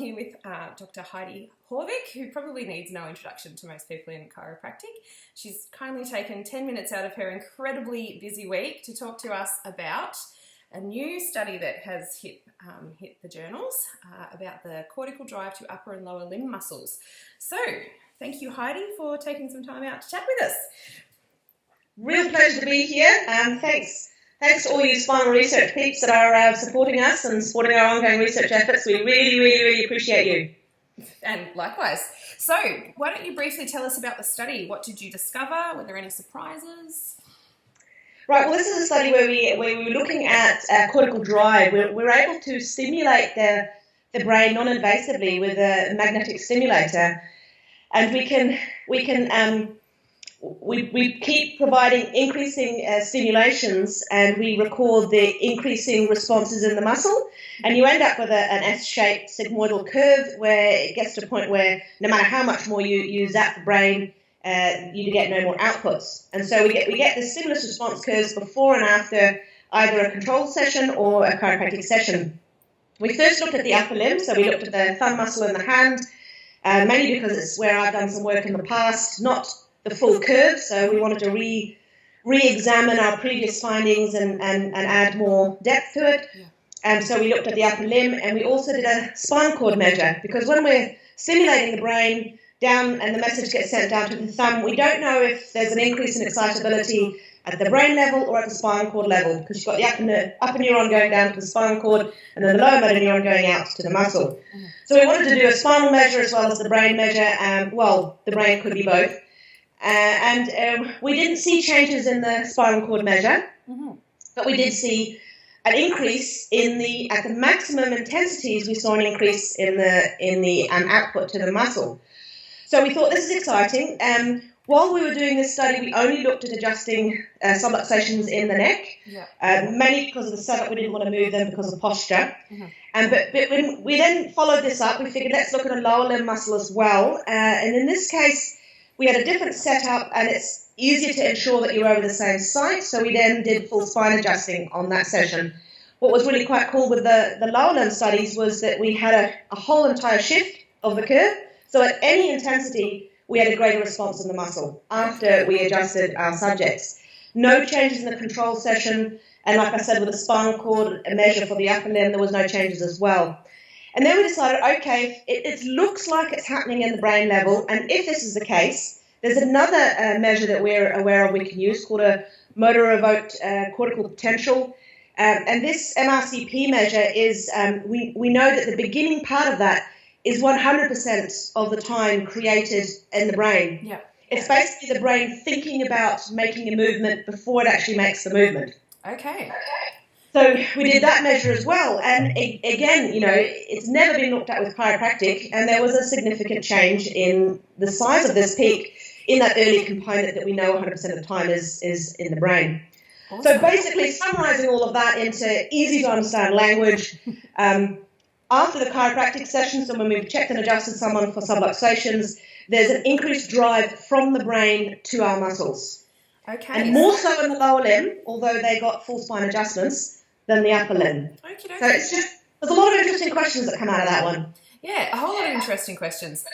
here with Dr. Heidi Haavik, who probably needs no introduction to most people in chiropractic. She's kindly taken 10 minutes out of her incredibly busy week to talk to us about a new study that has hit the journals about the cortical drive to upper and lower limb muscles. So, thank you, Heidi, for taking some time out to chat with us. Real pleasure to be here. Thanks to all you spinal research peeps that are supporting us and supporting our ongoing research efforts. We really appreciate you. And likewise. So, why don't you briefly tell us about the study? What did you discover? Were there any surprises? Right, well, this is a study where we were looking at cortical drive. We're able to stimulate the brain non-invasively with a magnetic stimulator, and we keep providing increasing stimulations, and we record the increasing responses in the muscle, and you end up with an S-shaped sigmoidal curve where it gets to a point where no matter how much more you zap the brain, you get no more outputs. And so we get the stimulus response curves before and after either a control session or a chiropractic session. We first looked at the upper limb, so we looked at the thumb muscle in the hand, mainly because it's where I've done some work in the past, not the full curve, so we wanted to re-examine our previous findings and add more depth to it. Yeah. And so we looked at the upper limb, and we also did a spinal cord measure, because when we're stimulating the brain down and the message gets sent down to the thumb, we don't know if there's an increase in excitability at the brain level or at the spinal cord level, because you've got the upper neuron going down to the spinal cord and then the lower motor neuron going out to the muscle. Mm-hmm. So we wanted to do a spinal measure as well as the brain measure. The brain could be both. We didn't see changes in the spinal cord measure, mm-hmm. but we did see an increase at the maximum intensities. We saw an increase in the output to the muscle. So we thought this is exciting. While we were doing this study, we only looked at adjusting subluxations in the neck, mainly because of the setup. We didn't want to move them because of posture. Mm-hmm. But when we then followed this up, we figured let's look at a lower limb muscle as well. And in this case, we had a different setup, and it's easier to ensure that you're over the same site, so we then did full spine adjusting on that session. What was really quite cool with the lower limb studies was that we had a whole entire shift of the curve, so at any intensity, we had a greater response in the muscle after we adjusted our subjects. No changes in the control session, and like I said, with the spinal cord measure for the upper limb, there was no changes as well. And then we decided, okay, it looks like it's happening in the brain level, and if this is the case, there's another measure that we're aware of we can use called a motor-evoked cortical potential. And this MRCP measure is, we know that the beginning part of that is 100% of the time created in the brain. Yeah. It's basically the brain thinking about making a movement before it actually makes the movement. Okay. So we did that measure as well, and again, it's never been looked at with chiropractic, and there was a significant change in the size of this peak in that early component that we know 100% of the time is in the brain. Awesome. So basically, summarizing all of that into easy to understand language, after the chiropractic session, so when we've checked and adjusted someone for subluxations, there's an increased drive from the brain to our muscles. Okay. And more so in the lower limb, although they got full spine adjustments, than the upper limb. Okay. So there's a lot of interesting questions that come out of that one. Yeah, a whole lot of interesting questions.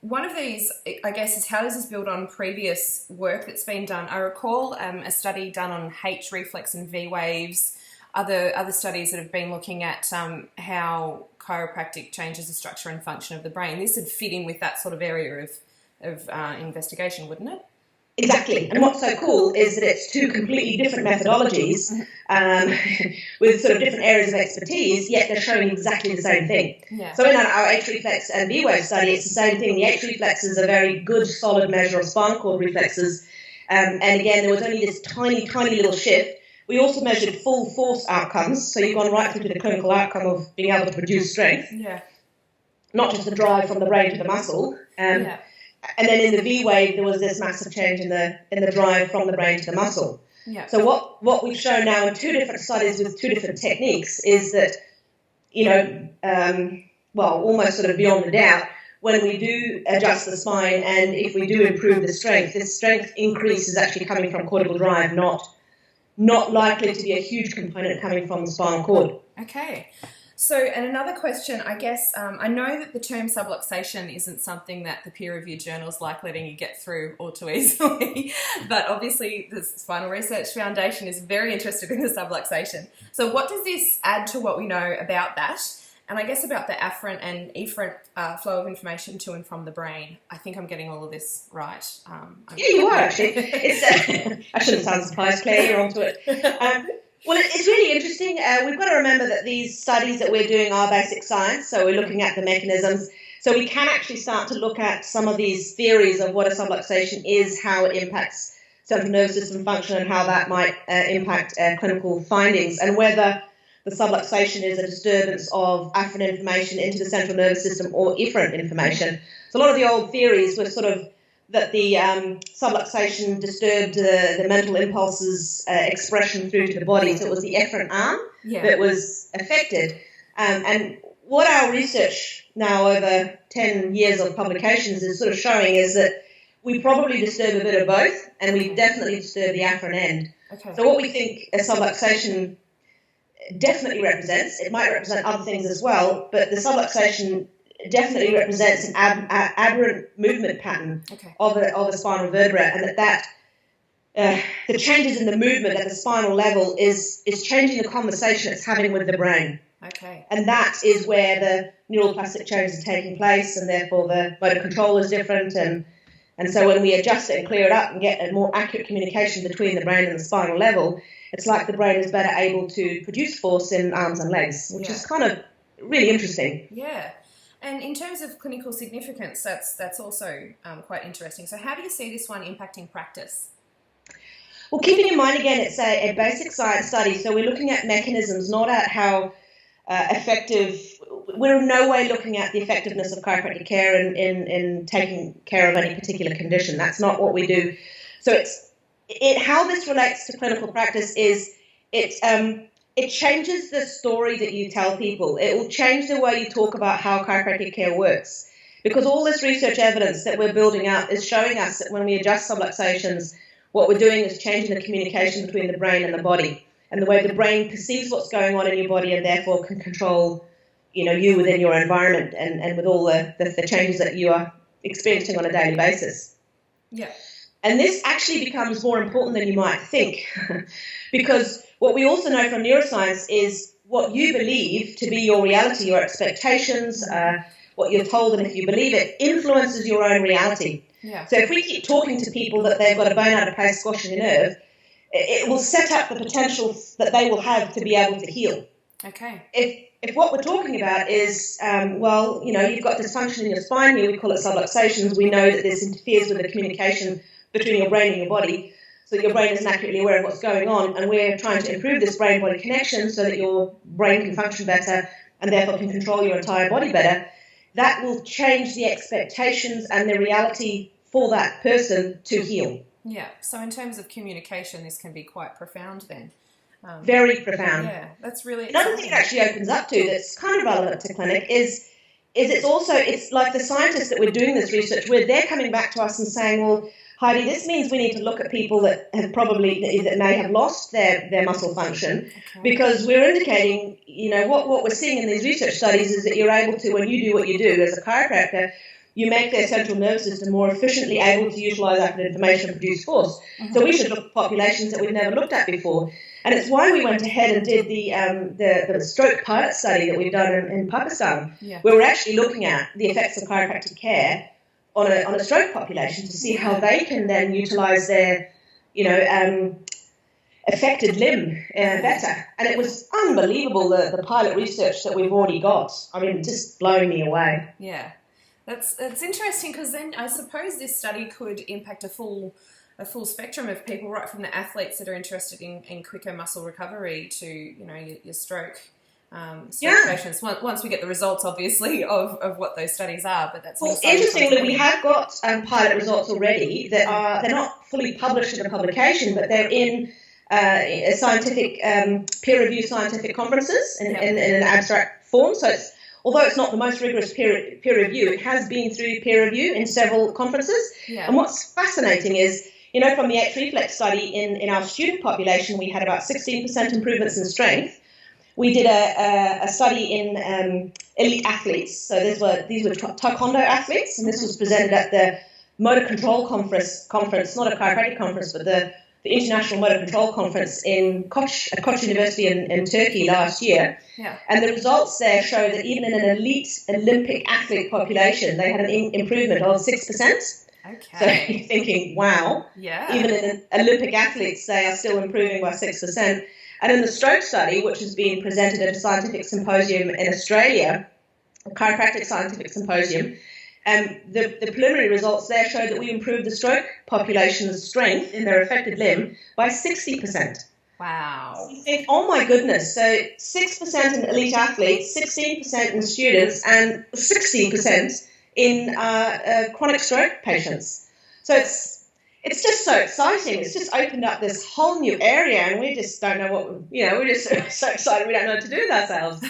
One of these, I guess, is how does this build on previous work that's been done? I recall a study done on H reflex and V waves, other studies that have been looking at how chiropractic changes the structure and function of the brain. This would fit in with that sort of area of investigation, wouldn't it? Exactly. And what's so cool is that it's two completely different methodologies with sort of different areas of expertise, yet they're showing exactly the same thing. Yeah. So in our H reflex and V wave study, it's the same thing. The H reflex is a very good, solid measure of spinal cord reflexes. And again, there was only this tiny little shift. We also measured full force outcomes, so you've gone right through to the clinical outcome of being able to produce strength. Yeah. Not just the drive from the brain to the muscle. Yeah. And then in the V wave, there was this massive change in the drive from the brain to the muscle. Yeah. So what we've shown now in two different studies with two different techniques is that, almost sort of beyond a doubt, when we do adjust the spine and if we do improve the strength, this strength increase is actually coming from cortical drive, not likely to be a huge component coming from the spinal cord. Okay. So, and another question, I guess, I know that the term subluxation isn't something that the peer-reviewed journals like letting you get through all too easily, but obviously the Spinal Research Foundation is very interested in the subluxation. So what does this add to what we know about that? And I guess about the afferent and efferent flow of information to and from the brain. I think I'm getting all of this right. Yeah, you are actually. I shouldn't sound surprised, Claire, you're onto it. Well, it's really interesting. We've got to remember that these studies that we're doing are basic science, so we're looking at the mechanisms. So we can actually start to look at some of these theories of what a subluxation is, how it impacts central nervous system function, and how that might impact clinical findings, and whether the subluxation is a disturbance of afferent information into the central nervous system or efferent information. So a lot of the old theories were sort of that the subluxation disturbed the mental impulses expression through to the body. So it was the efferent arm that was affected. And what our research now over 10 years of publications is sort of showing is that we probably disturb a bit of both, and we definitely disturb the afferent end. Okay. So what we think a subluxation definitely represents, it might represent other things as well, but the subluxation definitely represents an aberrant movement pattern of a spinal vertebra, and that the changes in the movement at the spinal level is changing the conversation it's having with the brain. Okay. And that is where the neuroplastic changes are taking place, and therefore the motor control is different, and so when we adjust it and clear it up and get a more accurate communication between the brain and the spinal level, it's like the brain is better able to produce force in arms and legs, which is kind of really interesting. Yeah. And in terms of clinical significance, that's also quite interesting. So how do you see this one impacting practice? Well, keeping in mind, again, it's a basic science study, so we're looking at mechanisms, not at how effective. We're in no way looking at the effectiveness of chiropractic care in taking care of any particular condition. That's not what we do. So how this relates to clinical practice is it changes the story that you tell people. It will change the way you talk about how chiropractic care works, because all this research evidence that we're building up is showing us that when we adjust subluxations, what we're doing is changing the communication between the brain and the body, and the way the brain perceives what's going on in your body and therefore can control, you within your environment and with all the changes that you are experiencing on a daily basis. Yeah. And this actually becomes more important than you might think, because what we also know from neuroscience is what you believe to be your reality, your expectations, what you're told, and if you believe it, influences your own reality. Yeah. So if we keep talking to people that they've got a bone out of place squashing a nerve, it will set up the potential that they will have to be able to heal. Okay. If what we're talking about is, you've got dysfunction in your spine here, we call it subluxations, we know that this interferes with the communication between your brain and your body, so that your brain isn't accurately aware of what's going on, and we're trying to improve this brain-body connection so that your brain can function better and therefore can control your entire body better. That will change the expectations and the reality for that person to heal. Yeah, so in terms of communication, this can be quite profound then. Very profound. Yeah, that's really exciting. Another thing it actually opens up to that's kind of relevant to clinic is it's like the scientists that we're doing this research with, they're coming back to us and saying, well, Heidi, this means we need to look at people that may have lost their muscle function, because we're indicating, what we're seeing in these research studies is that you're able to, when you do what you do as a chiropractor, you make their central nervous system more efficiently able to utilize that information and produce force. So we should look at populations that we've never looked at before. And it's why we went ahead and did the stroke pilot study that we've done in Pakistan, where we're actually looking at the effects of chiropractic care on a stroke population to see how they can then utilize their, affected limb better. And it was unbelievable, the pilot research that we've already got. I mean, just blowing me away. Yeah. That's interesting, because then I suppose this study could impact a full spectrum of people, right from the athletes that are interested in quicker muscle recovery to your stroke patients. Once we get the results, obviously, of what those studies are. But that's interestingly, we have got pilot results already that they're not fully published in a publication, but they're in scientific peer-reviewed scientific conferences in an abstract form. So although it's not the most rigorous peer review, it has been through peer review in several conferences. Yeah. And what's fascinating is, from the X reflex study in our student population, we had about 16% improvements in strength. we did a study in elite athletes. So these were taekwondo athletes, and this was presented at the Motor Control Conference, not a chiropractic conference, but the International Motor Control Conference at Koç University in Turkey last year. Yeah. And the results there show that even in an elite Olympic athlete population, they had an improvement of 6%. Okay. So you're thinking, wow. Yeah. Even in Olympic athletes, they are still improving by 6%. And in the stroke study, which has been presented at a scientific symposium in Australia, a chiropractic scientific symposium, the preliminary results there show that we improved the stroke population's strength in their affected limb by 60%. Wow. So you think, oh my goodness, so 6% in elite athletes, 16% in students, and 16% in chronic stroke patients. So it's just so exciting. It's just opened up this whole new area, and we just don't know we're just so excited we don't know what to do with ourselves.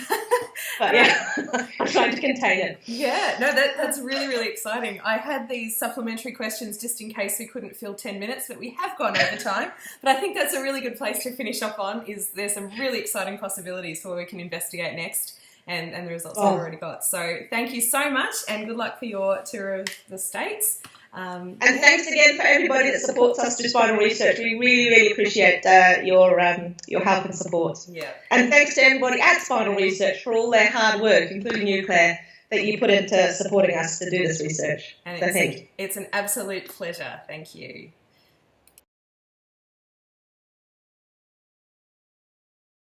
But yeah, I'm trying to contain it. Yeah, no, that's really, really exciting. I had these supplementary questions just in case we couldn't fill 10 minutes, but we have gone over time. But I think that's a really good place to finish off on, is there's some really exciting possibilities for where we can investigate next, and the results we've already got. So thank you so much, and good luck for your tour of the States. And thanks again for everybody that supports us through spinal research. We really, really appreciate your help and support. Yeah. And thanks to everybody at Spinal Research for all their hard work, including you, Claire, that you put into supporting us to do this research. And so thank you. It's an absolute pleasure. Thank you.